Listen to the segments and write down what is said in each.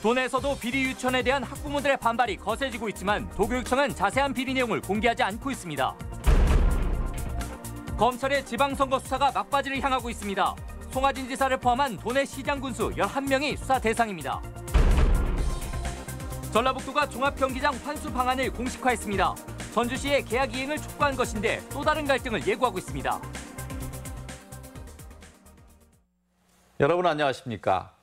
도내에서도 비리 유치원에 대한 학부모들의 반발이 거세지고 있지만 도교육청은 자세한 비리 내용을 공개하지 않고 있습니다. 검찰의 지방선거 수사가 막바지를 향하고 있습니다. 송하진 지사를 포함한 도내 시장 군수 11명이 수사 대상입니다. 전라북도가 종합경기장 환수 방안을 공식화했습니다. 전주시의 계약 이행을 촉구한 것인데 또 다른 갈등을 예고하고 있습니다. 여러분 안녕하십니까?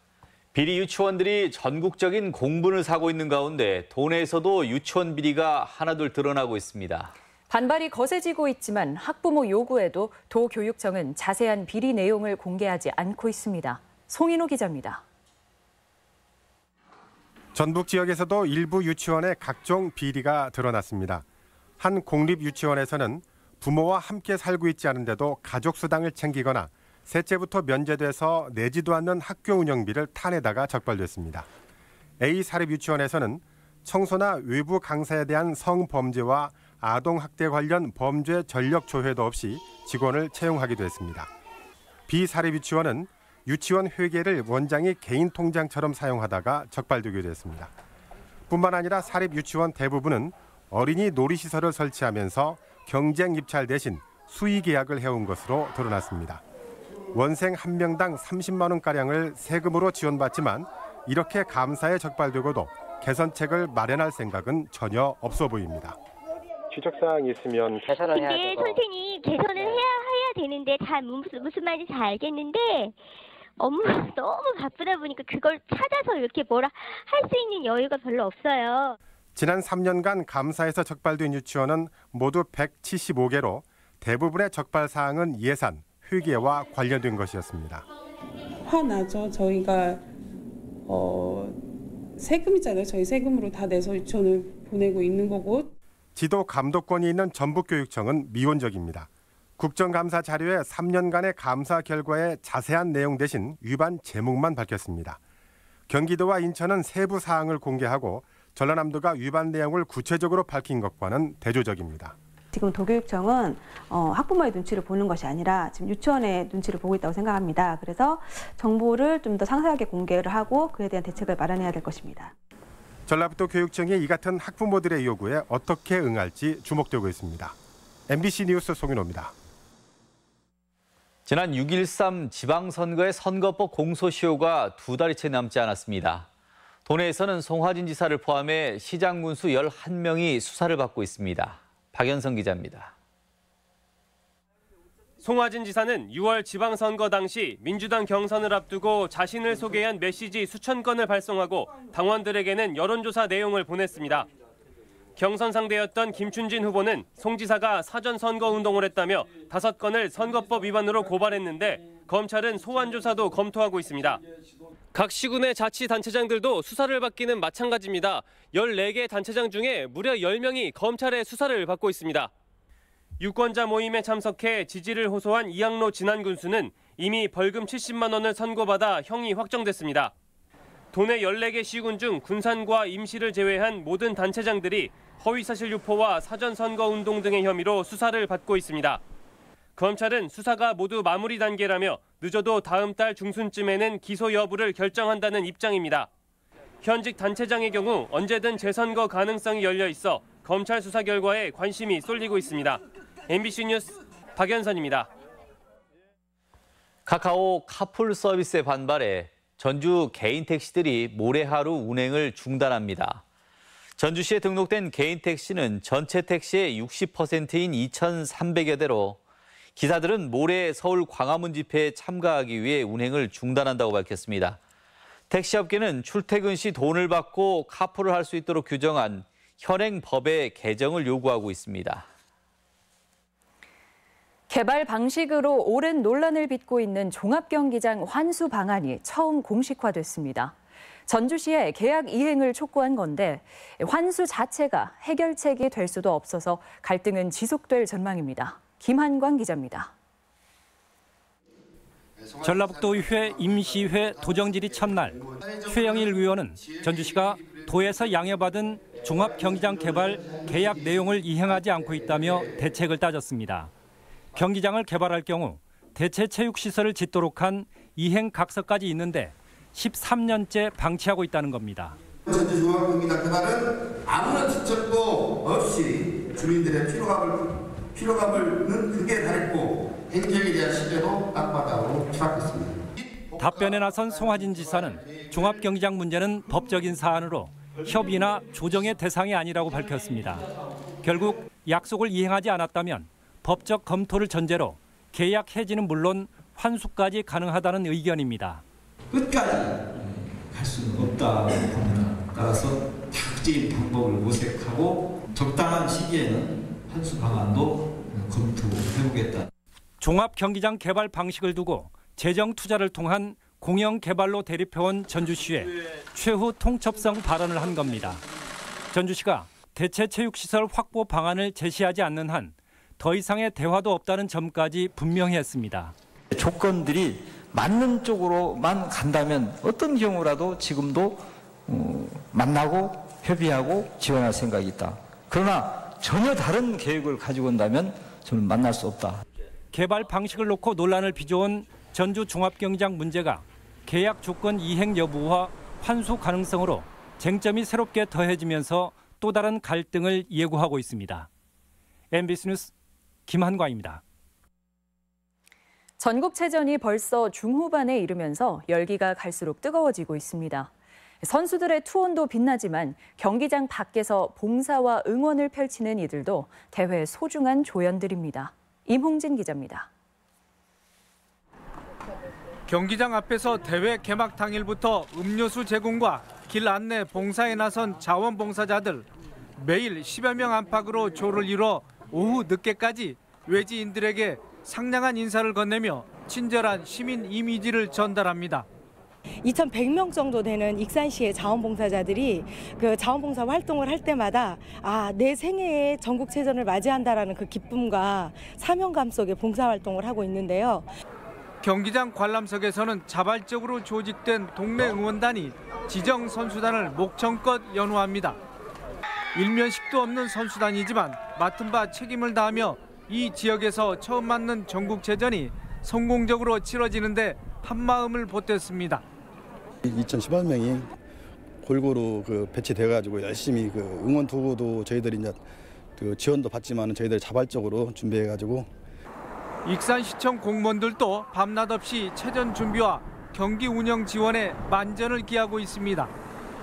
비리 유치원들이 전국적인 공분을 사고 있는 가운데 도내에서도 유치원 비리가 하나둘 드러나고 있습니다. 반발이 거세지고 있지만 학부모 요구에도 도교육청은 자세한 비리 내용을 공개하지 않고 있습니다. 송인호 기자입니다. 전북 지역에서도 일부 유치원에 각종 비리가 드러났습니다. 한 공립유치원에서는 부모와 함께 살고 있지 않은데도 가족수당을 챙기거나 셋째부터 면제돼서 내지도 않는 학교 운영비를 타내다가 적발됐습니다. A 사립유치원에서는 청소나 외부 강사에 대한 성범죄와 아동학대 관련 범죄 전력 조회도 없이 직원을 채용하기도 했습니다. B 사립유치원은 유치원 회계를 원장이 개인 통장처럼 사용하다가 적발되기도 했습니다. 뿐만 아니라 사립유치원 대부분은 어린이 놀이시설을 설치하면서 경쟁 입찰 대신 수의 계약을 해온 것으로 드러났습니다. 원생 한 명당 30만 원가량을 세금으로 지원받지만 이렇게 감사에 적발되고도 개선책을 마련할 생각은 전혀 없어 보입니다. 지적사항이 있으면 개선을 해야 되고. 근데 선생님 개선을 해야 되는데 다 무슨 말인지 잘 알겠는데 업무가 너무 바쁘다 보니까 그걸 찾아서 이렇게 뭐라 할 수 있는 여유가 별로 없어요. 지난 3년간 감사에서 적발된 유치원은 모두 175개로 대부분의 적발 사항은 예산, 회계와 관련된 것이었습니다. 화나죠. 저희가 세금이잖아요. 저희 세금으로 다 내서 유치원을 보내고 있는 거고. 지도 감독권이 있는 전북교육청은 미온적입니다. 국정감사 자료에 3년간의 감사 결과의 자세한 내용 대신 위반 제목만 밝혔습니다. 경기도와 인천은 세부 사항을 공개하고 전라남도가 위반 내용을 구체적으로 밝힌 것과는 대조적입니다. 지금 도교육청은 학부모의 눈치를 보는 것이 아니라 지금 유치원의 눈치를 보고 있다고 생각합니다. 그래서 정보를 좀 더 상세하게 공개를 하고 그에 대한 대책을 마련해야 될 것입니다. 전라북도 교육청이 이 같은 학부모들의 요구에 어떻게 응할지 주목되고 있습니다. MBC 뉴스 송인호입니다. 지난 6.13 지방선거의 선거법 공소시효가 2달이 채 남지 않았습니다. 도내에서는 송하진 지사를 포함해 시장 군수 11명이 수사를 받고 있습니다. 박연성 기자입니다. 송하진 지사는 6월 지방선거 당시 민주당 경선을 앞두고 자신을 소개한 메시지 수천 건을 발송하고 당원들에게는 여론조사 내용을 보냈습니다. 경선 상대였던 김춘진 후보는 송 지사가 사전 선거 운동을 했다며 5건을 선거법 위반으로 고발했는데 검찰은 소환 조사도 검토하고 있습니다. 각 시군의 자치단체장들도 수사를 받기는 마찬가지입니다. 14개 단체장 중에 무려 10명이 검찰의 수사를 받고 있습니다. 유권자 모임에 참석해 지지를 호소한 이양로 진안 군수는 이미 벌금 70만 원을 선고받아 형이 확정됐습니다. 도내 14개 시군 중 군산과 임시를 제외한 모든 단체장들이 허위사실 유포와 사전선거운동 등의 혐의로 수사를 받고 있습니다. 검찰은 수사가 모두 마무리 단계라며 늦어도 다음 달 중순쯤에는 기소 여부를 결정한다는 입장입니다. 현직 단체장의 경우 언제든 재선거 가능성이 열려 있어 검찰 수사 결과에 관심이 쏠리고 있습니다. MBC 뉴스 박연선입니다. 카카오 카풀 서비스에 반발해 전주 개인 택시들이 모레 하루 운행을 중단합니다. 전주시에 등록된 개인 택시는 전체 택시의 60%인 2,300여 대로 기사들은 모레 서울 광화문 집회에 참가하기 위해 운행을 중단한다고 밝혔습니다. 택시업계는 출퇴근 시 돈을 받고 카풀을 할 수 있도록 규정한 현행 법의 개정을 요구하고 있습니다. 개발 방식으로 오랜 논란을 빚고 있는 종합경기장 환수 방안이 처음 공식화됐습니다. 전주시에 계약 이행을 촉구한 건데 환수 자체가 해결책이 될 수도 없어서 갈등은 지속될 전망입니다. 김한광 기자입니다. 전라북도의회 임시회 도정질의 첫날 최영일 의원은 전주시가 도에서 양해받은 종합경기장 개발 계약 내용을 이행하지 않고 있다며 대책을 따졌습니다. 경기장을 개발할 경우 대체 체육시설을 짓도록 한 이행 각서까지 있는데 13년째 방치하고 있다는 겁니다. 전주종합경기장개발은 아무런 지적도 없이 주민들의 피로감을 크게 달했고 행정에 대한 신뢰도 땅바닥으로 추락했습니다. 답변에 나선 송하진 지사는 종합경기장 문제는 법적인 사안으로 협의나 조정의 대상이 아니라고 밝혔습니다. 결국 약속을 이행하지 않았다면 법적 검토를 전제로 계약 해지는 물론 환수까지 가능하다는 의견입니다. 끝까지 갈 수는 없다고 봅니다. 따라서 다각적인 방법을 모색하고 적당한 시기에는 환수 방안도 검토해보겠다. 종합경기장 개발 방식을 두고 재정 투자를 통한 공영 개발로 대립해온 전주시에 최후 통첩성 발언을 한 겁니다. 전주시가 대체 체육시설 확보 방안을 제시하지 않는 한 더 이상의 대화도 없다는 점까지 분명히 했습니다. 조건들이 맞는 쪽으로만 간다면 어떤 경우라도 지금도 만나고 협의하고 지원할 생각이 있다. 그러나 전혀 다른 계획을 가지고 온다면 저는 만날 수 없다. 개발 방식을 놓고 논란을 빚어온 전주 종합경기장 문제가 계약 조건 이행 여부와 환수 가능성으로 쟁점이 새롭게 더해지면서 또 다른 갈등을 예고하고 있습니다. MBC 뉴스 김한과입니다. 전국체전이 벌써 중후반에 이르면서 열기가 갈수록 뜨거워지고 있습니다. 선수들의 투혼도 빛나지만 경기장 밖에서 봉사와 응원을 펼치는 이들도 대회의 소중한 조연들입니다. 임홍진 기자입니다. 경기장 앞에서 대회 개막 당일부터 음료수 제공과 길 안내 봉사에 나선 자원봉사자들. 매일 10여 명 안팎으로 조를 이뤄 오후 늦게까지 외지인들에게 상냥한 인사를 건네며 친절한 시민 이미지를 전달합니다. 2,100명 정도 되는 익산시의 자원봉사자들이 그 자원봉사 활동을 할 때마다 내 생애에 전국체전을 맞이한다라는 그 기쁨과 사명감 속에 봉사활동을 하고 있는데요. 경기장 관람석에서는 자발적으로 조직된 동네 응원단이 지정 선수단을 목청껏 연호합니다. 일면식도 없는 선수단이지만 맡은 바 책임을 다하며 이 지역에서 처음 맞는 전국체전이 성공적으로 치러지는데 한마음을 보탰습니다. 2,010여 명이 골고루 배치돼가지고 열심히 응원 도구도 저희들이 이제 지원도 받지만 저희들이 자발적으로 준비해가지고 익산시청 공무원들도 밤낮 없이 체전 준비와 경기 운영 지원에 만전을 기하고 있습니다.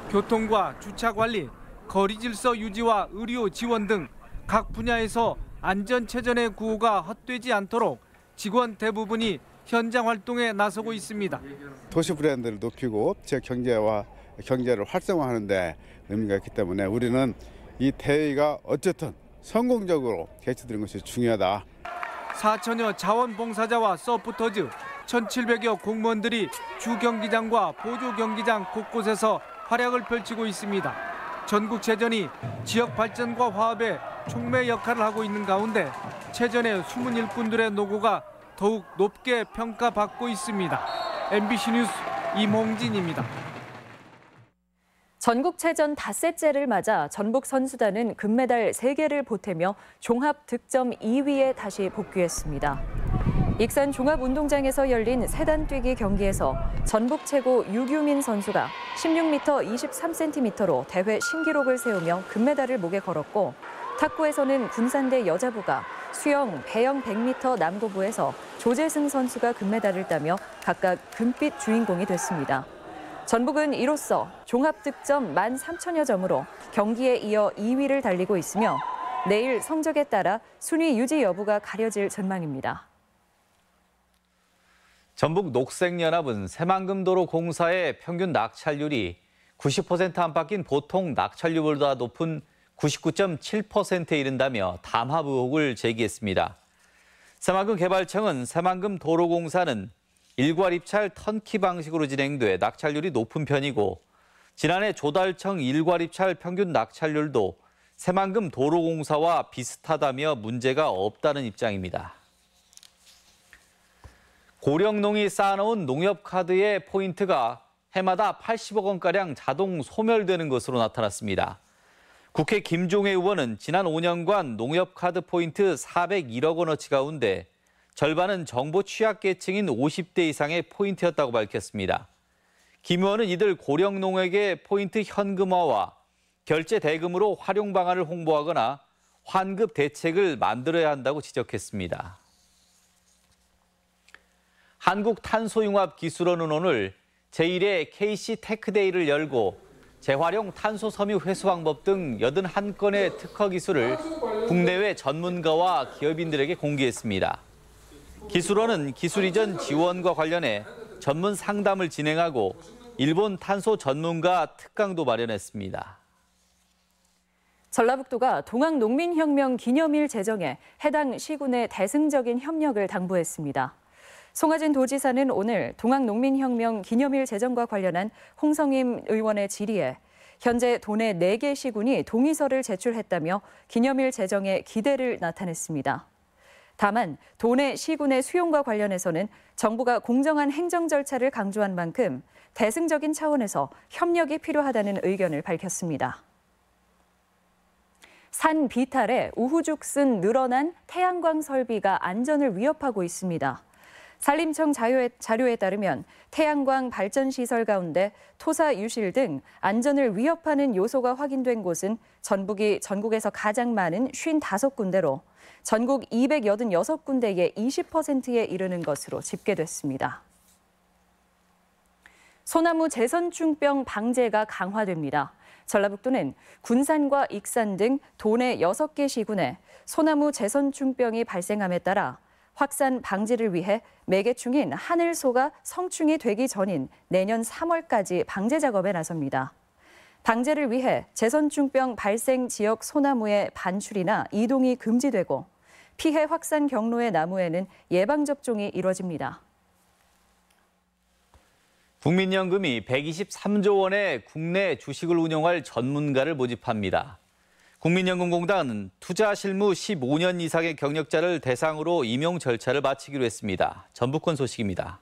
교통과 주차 관리, 거리 질서 유지와 의료 지원 등 각 분야에서 안전체전의 구호가 헛되지 않도록 직원 대부분이 현장 활동에 나서고 있습니다. 도시 브랜드를 높이고 지역 경제를 활성화하는 데 의미가 있기 때문에 우리는 이 대회가 어쨌든 성공적으로 개최되는 것이 중요하다. 4천여 자원봉사자와 서포터즈, 1,700여 공무원들이 주 경기장과 보조 경기장 곳곳에서 활약을 펼치고 있습니다. 전국체전이 지역 발전과 화합에 촉매 역할을 하고 있는 가운데 체전의 숨은 일꾼들의 노고가 더욱 높게 평가받고 있습니다. MBC 뉴스 임홍진입니다. 전국체전 닷새째를 맞아 전북 선수단은 금메달 3개를 보태며 종합 득점 2위에 다시 복귀했습니다. 익산 종합운동장에서 열린 세단뛰기 경기에서 전북 최고 유규민 선수가 16m 23cm로 대회 신기록을 세우며 금메달을 목에 걸었고, 탁구에서는 군산대 여자부가 수영 배영 100m 남고부에서 조재승 선수가 금메달을 따며 각각 금빛 주인공이 됐습니다. 전북은 이로써 종합 득점 13,000여 점으로 경기에 이어 2위를 달리고 있으며 내일 성적에 따라 순위 유지 여부가 가려질 전망입니다. 전북 녹색연합은 새만금도로 공사의 평균 낙찰률이 90% 안팎인 보통 낙찰률보다 높은 99.7%에 이른다며 담합 의혹을 제기했습니다. 새만금 개발청은 새만금 도로공사는 일괄 입찰 턴키 방식으로 진행돼 낙찰률이 높은 편이고, 지난해 조달청 일괄 입찰 평균 낙찰률도 새만금 도로공사와 비슷하다며 문제가 없다는 입장입니다. 고령농이 쌓아놓은 농협카드의 포인트가 해마다 80억 원가량 자동 소멸되는 것으로 나타났습니다. 국회 김종회 의원은 지난 5년간 농협카드 포인트 401억 원어치 가운데 절반은 정보 취약계층인 50대 이상의 포인트였다고 밝혔습니다. 김 의원은 이들 고령농에게 포인트 현금화와 결제 대금으로 활용 방안을 홍보하거나 환급 대책을 만들어야 한다고 지적했습니다. 한국탄소융합기술원은 오늘 제1회 KC 테크데이를 열고 재활용 탄소 섬유 회수 방법 등 81건의 특허 기술을 국내외 전문가와 기업인들에게 공개했습니다. 기술원은 기술 이전 지원과 관련해 전문 상담을 진행하고 일본 탄소 전문가 특강도 마련했습니다. 전라북도가 동학농민혁명 기념일 제정에 해당 시군의 대승적인 협력을 당부했습니다. 송하진 도지사는 오늘 동학농민혁명 기념일 제정과 관련한 홍성임 의원의 질의에 현재 도내 4개 시군이 동의서를 제출했다며 기념일 제정에 기대를 나타냈습니다. 다만 도내 시군의 수용과 관련해서는 정부가 공정한 행정 절차를 강조한 만큼 대승적인 차원에서 협력이 필요하다는 의견을 밝혔습니다. 산 비탈에 우후죽순 늘어난 태양광 설비가 안전을 위협하고 있습니다. 산림청 자료에 따르면 태양광 발전 시설 가운데 토사 유실 등 안전을 위협하는 요소가 확인된 곳은 전국에서 가장 많은 55군데로 전국 286군데의 20%에 이르는 것으로 집계됐습니다. 소나무 제선충병 방제가 강화됩니다. 전라북도는 군산과 익산 등 도내 6개 시군에 소나무 제선충병이 발생함에 따라 확산 방지를 위해 매개충인 하늘소가 성충이 되기 전인 내년 3월까지 방제 작업에 나섭니다. 방제를 위해 제선충병 발생 지역 소나무의 반출이나 이동이 금지되고 피해 확산 경로의 나무에는 예방접종이 이뤄집니다. 국민연금이 123조 원의 국내 주식을 운용할 전문가를 모집합니다. 국민연금공단은 투자 실무 15년 이상의 경력자를 대상으로 임용 절차를 마치기로 했습니다. 전북권 소식입니다.